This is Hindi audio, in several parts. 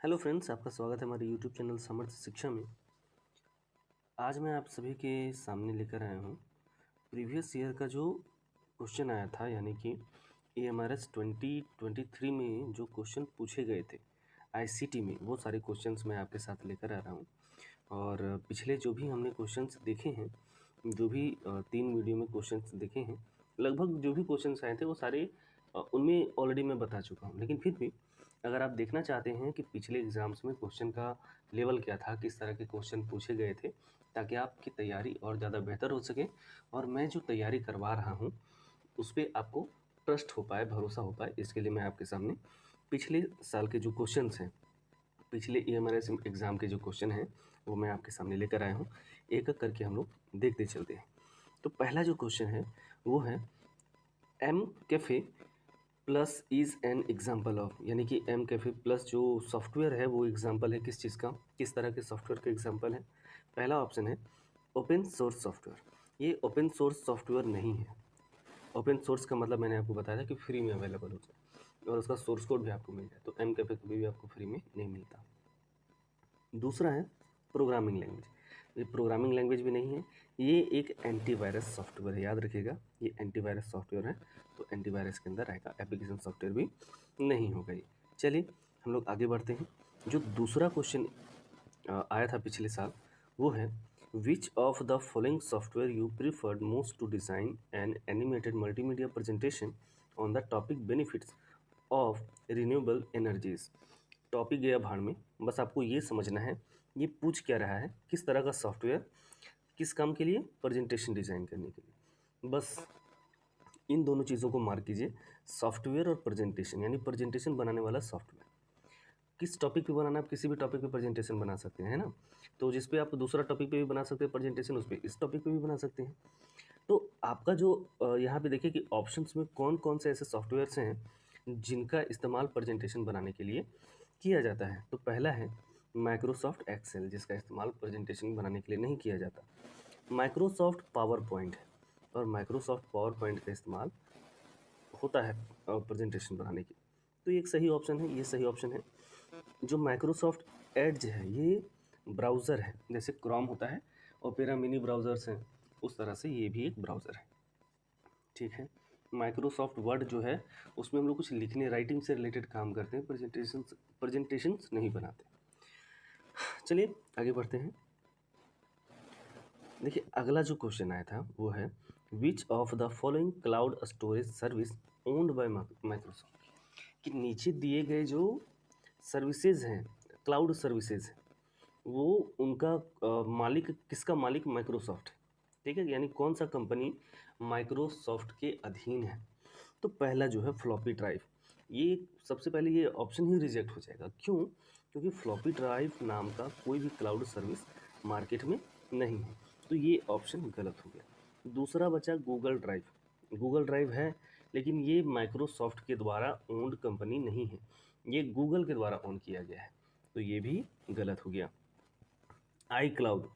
हेलो फ्रेंड्स, आपका स्वागत है हमारे यूट्यूब चैनल समर्थ शिक्षा में। आज मैं आप सभी के सामने लेकर आया हूँ प्रीवियस ईयर का जो क्वेश्चन आया था, यानी कि AMRS 2023 में जो क्वेश्चन पूछे गए थे ICT में, वो सारे क्वेश्चंस मैं आपके साथ लेकर आ रहा हूँ। और पिछले जो भी हमने क्वेश्चंस देखे हैं, जो भी 3 वीडियो में क्वेश्चंस देखे हैं, लगभग जो भी क्वेश्चंस आए थे वो सारे उनमें ऑलरेडी मैं बता चुका हूँ। लेकिन फिर भी अगर आप देखना चाहते हैं कि पिछले एग्ज़ाम्स में क्वेश्चन का लेवल क्या था, किस तरह के क्वेश्चन पूछे गए थे, ताकि आपकी तैयारी और ज़्यादा बेहतर हो सके और मैं जो तैयारी करवा रहा हूँ उस पे आपको ट्रस्ट हो पाए, भरोसा हो पाए, इसके लिए मैं आपके सामने पिछले साल के जो क्वेश्चंस हैं, पिछले AMRS एग्ज़ाम के जो क्वेश्चन हैं, वो मैं आपके सामने लेकर आया हूँ। एक-एक करके हम लोग देखते चलते हैं। तो पहला जो क्वेश्चन है वो है M cafe plus is an example of, यानी कि एम कैफ़े प्लस जो सॉफ्टवेयर है वो एग्जाम्पल है किस चीज़ का, किस तरह के सॉफ्टवेयर का एग्जाम्पल है। पहला ऑप्शन है ओपन सोर्स सॉफ्टवेयर। ये ओपन सोर्स सॉफ्टवेयर नहीं है। ओपन सोर्स का मतलब मैंने आपको बताया था कि फ्री में अवेलेबल हो जाए और उसका सोर्स कोड भी आपको मिल जाए, तो एम कैफ़े कभी भी आपको फ्री में नहीं मिलता। दूसरा है प्रोग्रामिंग लैंग्वेज। ये प्रोग्रामिंग लैंग्वेज भी नहीं है, ये एक एंटीवायरस सॉफ्टवेयर है। याद रखिएगा, ये एंटीवायरस सॉफ्टवेयर है, तो एंटीवायरस के अंदर आएगा, एप्लीकेशन सॉफ्टवेयर भी नहीं होगा ये। चलिए हम लोग आगे बढ़ते हैं। जो दूसरा क्वेश्चन आया था पिछले साल, वो है which of the following software you preferred most to design an animated multimedia presentation on the topic benefits of renewable energies. Topic गया भाड़ में, बस आपको ये समझना है ये पूछ क्या रहा है, किस तरह का सॉफ्टवेयर, किस काम के लिए, प्रेजेंटेशन डिज़ाइन करने के लिए। बस इन दोनों चीज़ों को मार्क कीजिए, सॉफ्टवेयर और प्रेजेंटेशन, यानी प्रेजेंटेशन बनाने वाला सॉफ्टवेयर। किस टॉपिक पे बनाना है, आप किसी भी टॉपिक पे प्रेजेंटेशन बना सकते हैं, है ना। तो जिस पे आप दूसरा टॉपिक पे भी बना सकते हैं प्रेजेंटेशन, उस पे इस टॉपिक पे भी बना सकते हैं। तो आपका जो यहाँ पे देखिए कि ऑप्शंस में कौन कौन से ऐसे सॉफ्टवेयर्स हैं जिनका इस्तेमाल प्रेजेंटेशन बनाने के लिए किया जाता है। तो पहला है माइक्रोसॉफ्ट एक्सेल, जिसका इस्तेमाल प्रेजेंटेशन बनाने के लिए नहीं किया जाता। माइक्रोसॉफ्ट पावर पॉइंट है, और माइक्रोसॉफ्ट पावर पॉइंट का इस्तेमाल होता है प्रेजेंटेशन बनाने के लिए। तो ये एक सही ऑप्शन है, ये सही ऑप्शन है। जो माइक्रोसॉफ्ट एड्ज है, ये ब्राउज़र है, जैसे क्रोम होता है, ओपेरा मिनी ब्राउज़र्स हैं, उस तरह से ये भी एक ब्राउज़र है। ठीक है। माइक्रोसॉफ्ट वर्ड जो है उसमें हम लोग कुछ लिखने, राइटिंग से रिलेटेड काम करते हैं, प्रेजेंटेशंस नहीं बनाते। चलिए आगे बढ़ते हैं। देखिए अगला जो क्वेश्चन आया था वो है which of the following cloud storage service owned by Microsoft. कि नीचे दिए गए जो सर्विसेज हैं, क्लाउड सर्विसेज हैं, वो उनका मालिक, किसका मालिक माइक्रोसॉफ्ट है। ठीक है, यानी कौन सा कंपनी माइक्रोसॉफ्ट के अधीन है। तो पहला जो है फ्लॉपी ड्राइव, ये सबसे पहले ये ऑप्शन ही रिजेक्ट हो जाएगा। क्यों? क्योंकि फ्लॉपी ड्राइव नाम का कोई भी क्लाउड सर्विस मार्केट में नहीं है, तो ये ऑप्शन गलत हो गया। दूसरा बचा गूगल ड्राइव। गूगल ड्राइव है, लेकिन ये माइक्रोसॉफ्ट के द्वारा ओन्ड कंपनी नहीं है, ये गूगल के द्वारा ओन किया गया है, तो ये भी गलत हो गया। आई क्लाउड,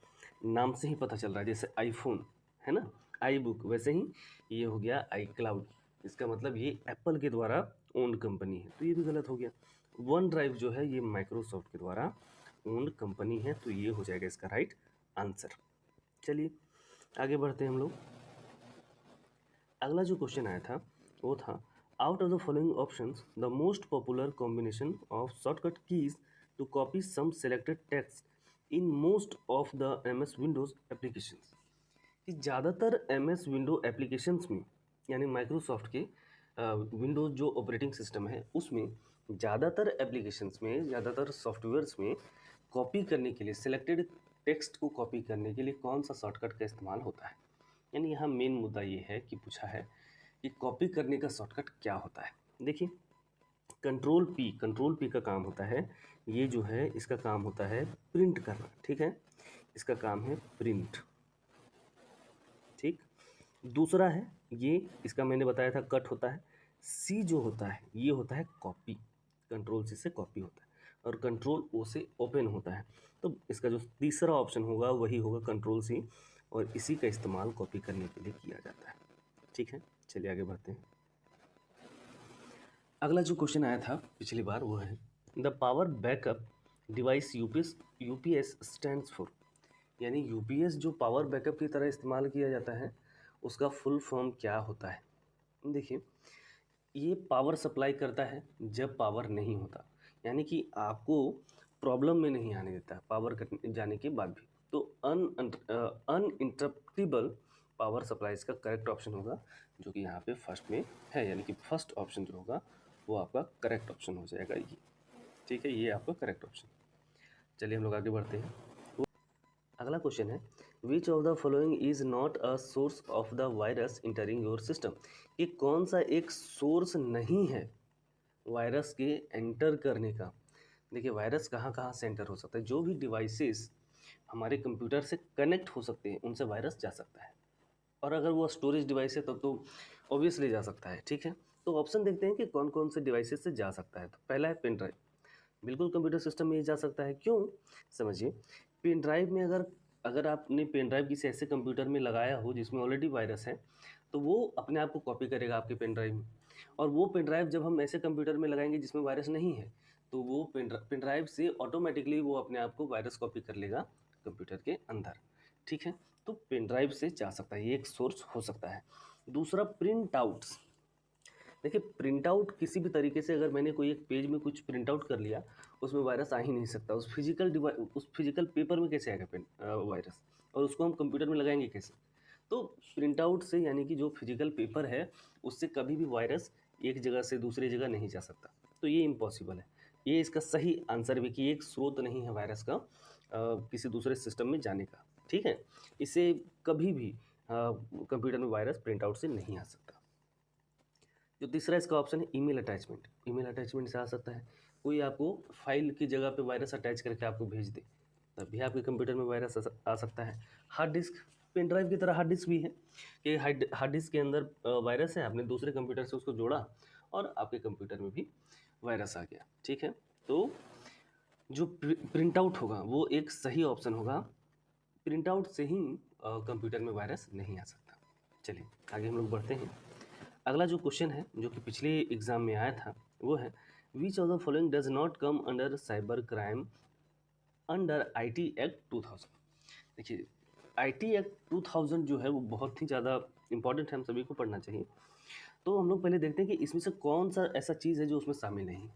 नाम से ही पता चल रहा है, जैसे आईफोन है ना, आई बुक, वैसे ही ये हो गया आई क्लाउड, इसका मतलब ये एप्पल के द्वारा ओन्ड कंपनी है, तो ये भी गलत हो गया। वन ड्राइव जो है ये माइक्रोसॉफ्ट के द्वारा ओन्ड कंपनी है, तो ये हो जाएगा इसका राइट आंसर। चलिए आगे बढ़ते हैं हम लोग। अगला जो क्वेश्चन आया था वो था out of the following options the most popular combination of shortcut keys to copy some selected text in most of the MS Windows applications. कि ज़्यादातर MS विंडो एप्लीकेशंस में, यानी माइक्रोसॉफ्ट के विंडोज जो ऑपरेटिंग सिस्टम है उसमें ज़्यादातर एप्लीकेशंस में, ज़्यादातर सॉफ्टवेयर्स में कॉपी करने के लिए, सिलेक्टेड टेक्स्ट को कॉपी करने के लिए कौन सा शॉर्टकट का इस्तेमाल होता है। यानी यहाँ मेन मुद्दा ये है कि पूछा है कि कॉपी करने का शॉर्टकट क्या होता है। देखिए कंट्रोल पी का काम होता है, ये जो है इसका काम होता है प्रिंट करना। ठीक है, इसका काम है प्रिंट। ठीक, दूसरा है ये, इसका मैंने बताया था कट होता है। सी जो होता है ये होता है कॉपी, कंट्रोल सी से कॉपी होता है, और कंट्रोल ओ से ओपन होता है। तो इसका जो तीसरा ऑप्शन होगा वही होगा कंट्रोल सी, और इसी का इस्तेमाल कॉपी करने के लिए किया जाता है। ठीक है, चलिए आगे बढ़ते हैं। अगला जो क्वेश्चन आया था पिछली बार वो है the power backup device UPS stands for, यानी यूपीएस जो पावर बैकअप की तरह इस्तेमाल किया जाता है उसका फुल फॉर्म क्या होता है। देखिए, ये पावर सप्लाई करता है जब पावर नहीं होता, यानी कि आपको प्रॉब्लम में नहीं आने देता है पावर कट जाने के बाद भी। तो अनइंटरप्टिबल पावर सप्लाई इसका करेक्ट ऑप्शन होगा, जो कि यहाँ पे फर्स्ट में है, यानी कि फर्स्ट ऑप्शन जो होगा वो आपका करेक्ट ऑप्शन हो जाएगा ये। ठीक है, ये आपका करेक्ट ऑप्शन। चलिए हम लोग आगे बढ़ते हैं। अगला क्वेश्चन है, which of the following is not a source of the virus entering your system. ये कौन सा एक सोर्स नहीं है वायरस के एंटर करने का। देखिए, वायरस कहाँ कहाँ से एंटर हो सकता है, जो भी डिवाइसेस हमारे कंप्यूटर से कनेक्ट हो सकते हैं उनसे वायरस जा सकता है, और अगर वो स्टोरेज डिवाइस है तब तो ऑब्वियसली जा सकता है। ठीक है, तो ऑप्शन देखते हैं कि कौन कौन से डिवाइसेस से जा सकता है। तो पहला है पेन ड्राइव, बिल्कुल कंप्यूटर सिस्टम में ही जा सकता है। क्यों, समझिए। पेन ड्राइव में अगर अगर आपने पेन ड्राइव किसी ऐसे कंप्यूटर में लगाया हो जिसमें ऑलरेडी वायरस है, तो वो अपने आप को कॉपी करेगा आपके पेन ड्राइव में। और वो पेन ड्राइव जब हम ऐसे कंप्यूटर में लगाएंगे जिसमें वायरस नहीं है, तो वो पेन ड्राइव से ऑटोमेटिकली वो अपने आप को वायरस कॉपी कर लेगा कंप्यूटर के अंदर। ठीक है, तो पेन ड्राइव से जा सकता है, ये एक सोर्स हो सकता है। दूसरा, प्रिंट आउट्स। देखिए, प्रिंट आउट किसी भी तरीके से, अगर मैंने कोई एक पेज में कुछ प्रिंट आउट कर लिया, उसमें वायरस आ ही नहीं सकता। उस फिजिकल पेपर में कैसे आएगा वायरस, और उसको हम कंप्यूटर में लगाएंगे कैसे। तो प्रिंट आउट से, यानी कि जो फिजिकल पेपर है उससे कभी भी वायरस एक जगह से दूसरी जगह नहीं जा सकता। तो ये इम्पॉसिबल है। ये इसका सही आंसर भी कि एक स्रोत नहीं है वायरस का किसी दूसरे सिस्टम में जाने का। ठीक है, इससे कभी भी कंप्यूटर में वायरस प्रिंट आउट से नहीं आ सकता। जो तीसरा इसका ऑप्शन है, ईमेल अटैचमेंट। ईमेल अटैचमेंट से आ सकता है, कोई आपको फाइल की जगह पे वायरस अटैच करके आपको भेज दे, तब भी आपके कंप्यूटर में वायरस आ सकता है। हार्ड डिस्क, पेन ड्राइव की तरह हार्ड डिस्क भी है कि हार्ड डिस्क के अंदर वायरस है, आपने दूसरे कंप्यूटर से उसको जोड़ा और आपके कंप्यूटर में भी वायरस आ गया। ठीक है, तो जो प्रिंट आउट होगा वो एक सही ऑप्शन होगा। प्रिंट आउट से ही कंप्यूटर में वायरस नहीं आ सकता। चलिए आगे हम लोग बढ़ते हैं। अगला जो क्वेश्चन है जो कि पिछले एग्जाम में आया था वो है, which of the following does not come under cyber crime under IT act 2000। देखिए, आईटी एक्ट 2000 जो है वो बहुत ही ज़्यादा इंपॉर्टेंट है, हम सभी को पढ़ना चाहिए। तो हम लोग पहले देखते हैं कि इसमें से कौन सा ऐसा चीज़ है जो उसमें शामिल नहीं है।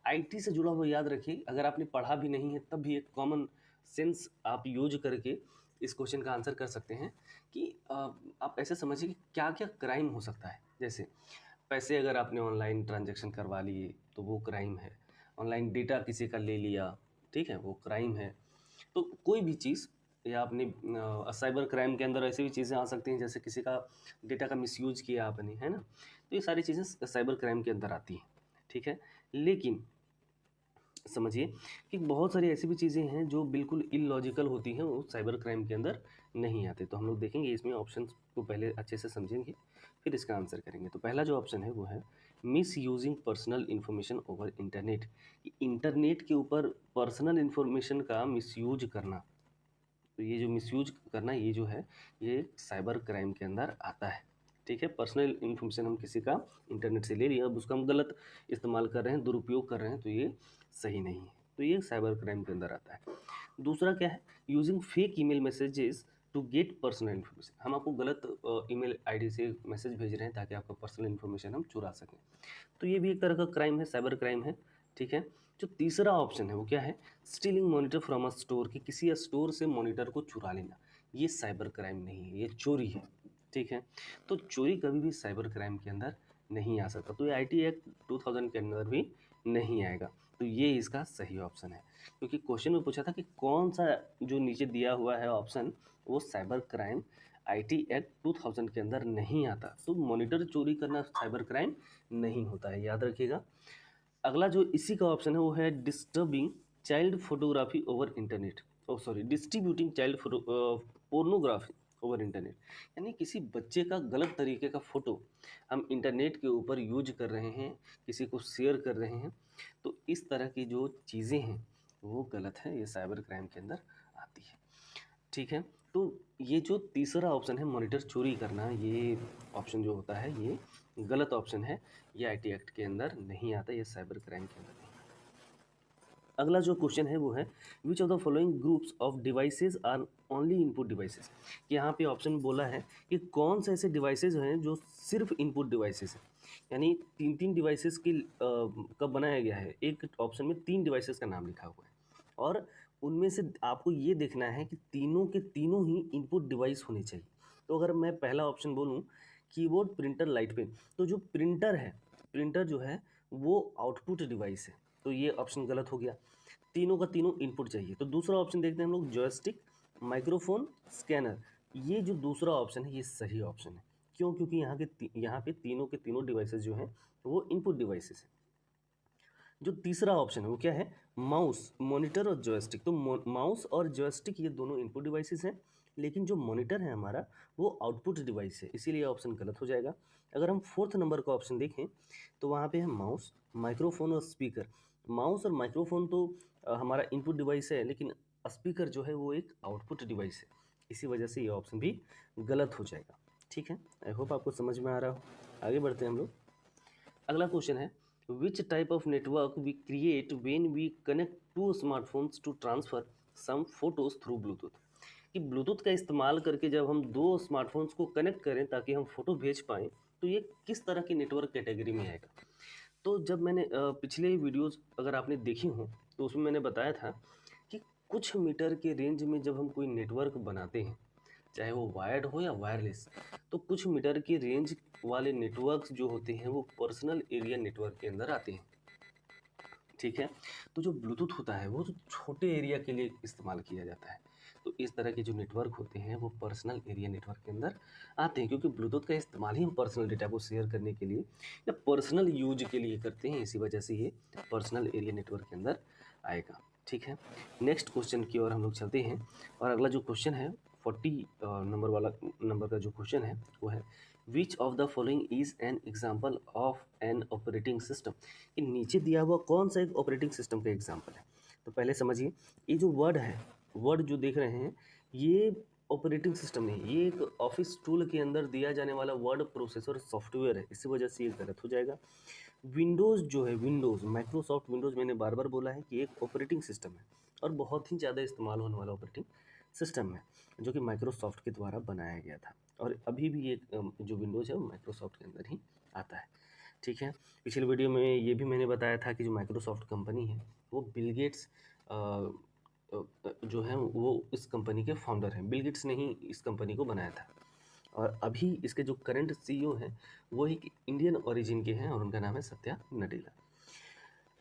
आईटी से जुड़ा हुआ याद रखिए, अगर आपने पढ़ा भी नहीं है तब भी एक कॉमन सेंस आप यूज करके इस क्वेश्चन का आंसर कर सकते हैं कि आप ऐसे समझिए कि क्या क्या क्राइम हो सकता है। जैसे पैसे अगर आपने ऑनलाइन ट्रांजैक्शन करवा लिए तो वो क्राइम है, ऑनलाइन डेटा किसी का ले लिया, ठीक है, वो क्राइम है। तो कोई भी चीज़, या आपने साइबर क्राइम के अंदर ऐसी भी चीज़ें आ सकती हैं जैसे किसी का डेटा का मिसयूज किया आपने, है ना। तो ये सारी चीज़ें साइबर क्राइम के अंदर आती हैं। ठीक है, लेकिन समझिए कि बहुत सारी ऐसी भी चीज़ें हैं जो बिल्कुल इलॉजिकल होती हैं, वो साइबर क्राइम के अंदर नहीं आते। तो हम लोग देखेंगे इसमें ऑप्शन को पहले अच्छे से समझेंगे, फिर इसका आंसर करेंगे। तो पहला जो ऑप्शन है वो है miss using personal information over internet. Internet के ऊपर पर्सनल इन्फॉर्मेशन का मिसयूज करना, तो ये जो मिसयूज करना ये जो है ये साइबर क्राइम के अंदर आता है। ठीक है, पर्सनल इन्फॉर्मेशन हम किसी का इंटरनेट से ले लिया, अब उसका हम गलत इस्तेमाल कर रहे हैं, दुरुपयोग कर रहे हैं, तो ये सही नहीं है, तो ये साइबर क्राइम के अंदर आता है। दूसरा क्या है, using fake email messages to get personal information. हम आपको गलत ईमेल आईडी से मैसेज भेज रहे हैं ताकि आपका पर्सनल इन्फॉर्मेशन हम चुरा सकें, तो ये भी एक तरह का क्राइम है, साइबर क्राइम है। ठीक है, जो तीसरा ऑप्शन है वो क्या है, stealing monitor from a store, कि किसी स्टोर से मॉनिटर को चुरा लेना, ये साइबर क्राइम नहीं है, ये चोरी है। ठीक है, तो चोरी कभी भी साइबर क्राइम के अंदर नहीं आ सकता, तो ये आईटी एक्ट 2000 के अंदर भी नहीं आएगा। तो ये इसका सही ऑप्शन है, क्योंकि क्वेश्चन में पूछा था कि कौन सा जो नीचे दिया हुआ है ऑप्शन वो साइबर क्राइम आईटी एक्ट 2000 के अंदर नहीं आता, तो मॉनिटर चोरी करना साइबर क्राइम नहीं होता है, याद रखिएगा। अगला जो इसी का ऑप्शन है वो है disturbing child photography over internet, oh sorry, distributing child pornography over internet, यानी किसी बच्चे का गलत तरीके का फोटो हम इंटरनेट के ऊपर यूज कर रहे हैं, किसी को शेयर कर रहे हैं, तो इस तरह की जो चीज़ें हैं वो गलत है, ये साइबर क्राइम के अंदर आती है। ठीक है, तो ये जो तीसरा ऑप्शन है मॉनिटर चोरी करना, ये ऑप्शन जो होता है ये गलत ऑप्शन है, ये आईटी एक्ट के अंदर नहीं आता, ये साइबर क्राइम के अंदर नहीं आता। अगला जो क्वेश्चन है वो है which of the following groups of devices are only input devices. यहाँ पे ऑप्शन बोला है कि कौन से ऐसे डिवाइसेस हैं जो सिर्फ इनपुट डिवाइसेस हैं, यानी तीन तीन डिवाइसेस की का बनाया गया है। एक ऑप्शन में तीन डिवाइसेस का नाम लिखा हुआ है और उनमें से आपको ये देखना है कि तीनों के तीनों ही इनपुट डिवाइस होने चाहिए। तो अगर मैं पहला ऑप्शन बोलूँ कीबोर्ड, प्रिंटर, लाइट पेन, तो जो प्रिंटर है, प्रिंटर जो है वो आउटपुट डिवाइस है, तो ये ऑप्शन गलत हो गया। तीनों का तीनों इनपुट चाहिए। तो दूसरा ऑप्शन देखते हैं हम लोग, जॉयस्टिक, माइक्रोफोन, स्कैनर। ये जो दूसरा ऑप्शन है ये सही ऑप्शन है। क्यों? क्योंकि यहाँ पे तीनों के तीनों डिवाइसेस जो हैं वो इनपुट डिवाइसेस हैं। जो तीसरा ऑप्शन है वो क्या है, माउस, मॉनिटर और जॉयस्टिक। तो माउस और जॉयस्टिक ये दोनों इनपुट डिवाइसेस हैं, लेकिन जो मॉनिटर है हमारा वो आउटपुट डिवाइस है, इसीलिए ऑप्शन गलत हो जाएगा। अगर हम फोर्थ नंबर का ऑप्शन देखें तो वहाँ पे है माउस, माइक्रोफोन और स्पीकर। माउस और माइक्रोफोन तो हमारा इनपुट डिवाइस है, लेकिन स्पीकर जो है वो एक आउटपुट डिवाइस है, इसी वजह से ये ऑप्शन भी गलत हो जाएगा। ठीक है, आई होप आपको समझ में आ रहा हो। आगे बढ़ते हैं हम लोग। अगला क्वेश्चन है which type of network we create when we connect two smartphones to transfer some photos through Bluetooth. कि ब्लूटूथ का इस्तेमाल करके जब हम दो स्मार्टफोन्स को कनेक्ट करें ताकि हम फोटो भेज पाएँ, तो ये किस तरह की नेटवर्क कैटेगरी में आएगा। तो जब मैंने पिछले वीडियोस अगर आपने देखी हों तो उसमें मैंने बताया था कि कुछ मीटर के रेंज में जब हम कोई नेटवर्क बनाते हैं, चाहे वो वायर्ड हो या वायरलेस, तो कुछ मीटर की रेंज वाले नेटवर्क्स जो होते हैं वो पर्सनल एरिया नेटवर्क के अंदर आते हैं। ठीक है, तो जो ब्लूटूथ होता है वो तो छोटे एरिया के लिए इस्तेमाल किया जाता है। तो इस तरह के जो नेटवर्क होते हैं वो पर्सनल एरिया नेटवर्क के अंदर आते हैं, क्योंकि ब्लूटूथ का इस्तेमाल ही हम पर्सनल डेटा को शेयर करने के लिए या पर्सनल यूज के लिए करते हैं, इसी वजह से ये पर्सनल एरिया नेटवर्क के अंदर आएगा। ठीक है, नेक्स्ट क्वेश्चन की ओर हम लोग चलते हैं और अगला जो क्वेश्चन है 40 नंबर का जो क्वेश्चन है वो है which of the following is an example of an operating system. कि नीचे दिया हुआ कौन सा एक ऑपरेटिंग सिस्टम का एग्जाम्पल है। तो पहले समझिए, ये जो वर्ड है, वर्ड जो देख रहे हैं, ये ऑपरेटिंग सिस्टम नहीं, ये एक ऑफिस टूल के अंदर दिया जाने वाला वर्ड प्रोसेसर सॉफ्टवेयर है, इसी वजह से ये गलत हो जाएगा। विंडोज़ जो है, विंडोज़, माइक्रोसॉफ्ट विंडोज़, मैंने बार बार बोला है कि एक ऑपरेटिंग सिस्टम है और बहुत ही ज़्यादा इस्तेमाल होने वाला ऑपरेटिंग सिस्टम है, जो कि माइक्रोसॉफ्ट के द्वारा बनाया गया था और अभी भी ये जो विंडोज़ है वो माइक्रोसॉफ्ट के अंदर ही आता है। ठीक है, पिछले वीडियो में ये भी मैंने बताया था कि जो माइक्रोसॉफ्ट कंपनी है वो बिल गेट्स जो है वो इस कंपनी के फाउंडर हैं। बिल गेट्स ने ही इस कंपनी को बनाया था और अभी इसके जो करंट सीईओ हैं वो एक इंडियन ओरिजिन के हैं और उनका नाम है सत्या नडेला।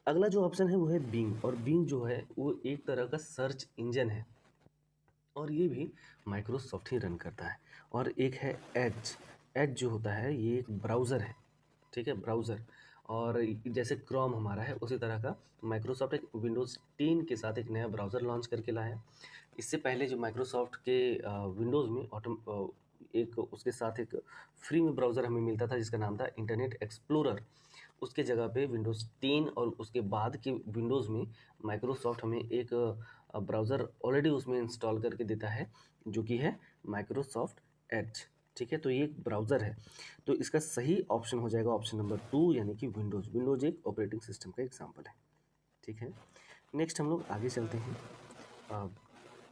अगला जो ऑप्शन है वो है बिंग, और बिंग जो है वो एक तरह का सर्च इंजन है और ये भी माइक्रोसॉफ्ट ही रन करता है। और एक है एज, एज जो होता है ये एक ब्राउज़र है। ठीक है, ब्राउज़र, और जैसे क्रोम हमारा है उसी तरह का माइक्रोसॉफ्ट एक विंडोज़ 10 के साथ एक नया ब्राउज़र लॉन्च करके लाया है। इससे पहले जो माइक्रोसॉफ्ट के विंडोज़ में एक उसके साथ एक फ्री में ब्राउज़र हमें मिलता था जिसका नाम था इंटरनेट एक्सप्लोरर। उसके जगह पे विंडोज़ 10 और उसके बाद के विंडोज़ में माइक्रोसॉफ्ट हमें एक ब्राउज़र ऑलरेडी उसमें इंस्टॉल करके देता है, जो कि है माइक्रोसॉफ्ट एज। ठीक है, तो ये एक ब्राउज़र है, तो इसका सही ऑप्शन हो जाएगा ऑप्शन नंबर 2, यानी कि विंडोज़। विंडोज़ एक ऑपरेटिंग सिस्टम का एग्जाम्पल है। ठीक है, नेक्स्ट हम लोग आगे चलते हैं। अ,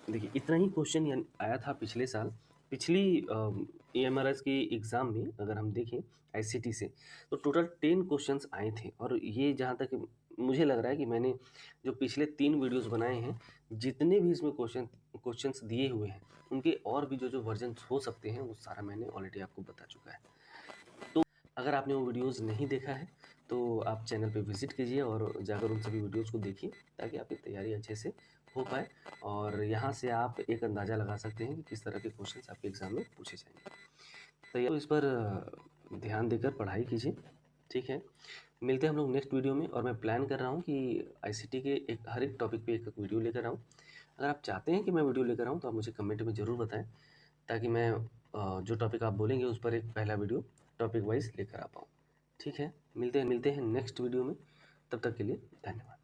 देखिए इतना ही क्वेश्चन यानी आया था पिछले साल, पिछली एएमआरएस की एग्ज़ाम में अगर हम देखें आईसीटी से, तो टोटल 10 क्वेश्चंस आए थे और ये जहाँ तक मुझे लग रहा है कि मैंने जो पिछले 3 वीडियोस बनाए हैं, जितने भी इसमें क्वेश्चंस दिए हुए हैं, उनके और भी जो वर्जन्स हो सकते हैं वो सारा मैंने ऑलरेडी आपको बता चुका है। तो अगर आपने वो वीडियोज़ नहीं देखा है तो आप चैनल पे विज़िट कीजिए और जाकर उन सभी वीडियोज़ को देखिए, ताकि आपकी तैयारी अच्छे से हो पाए और यहाँ से आप एक अंदाज़ा लगा सकते हैं कि किस तरह के क्वेश्चंस आपके एग्ज़ाम में पूछे जाएंगे। तो इस पर ध्यान देकर पढ़ाई कीजिए। ठीक है, मिलते हैं हम लोग नेक्स्ट वीडियो में और मैं प्लान कर रहा हूँ कि आईसीटी के हर एक टॉपिक पे एक वीडियो लेकर आऊँ। अगर आप चाहते हैं कि मैं वीडियो लेकर आऊँ तो आप मुझे कमेंट में ज़रूर बताएं, ताकि मैं जो टॉपिक आप बोलेंगे उस पर एक पहला वीडियो टॉपिक वाइज लेकर आ पाऊँ। ठीक है, मिलते हैं नेक्स्ट वीडियो में, तब तक के लिए धन्यवाद।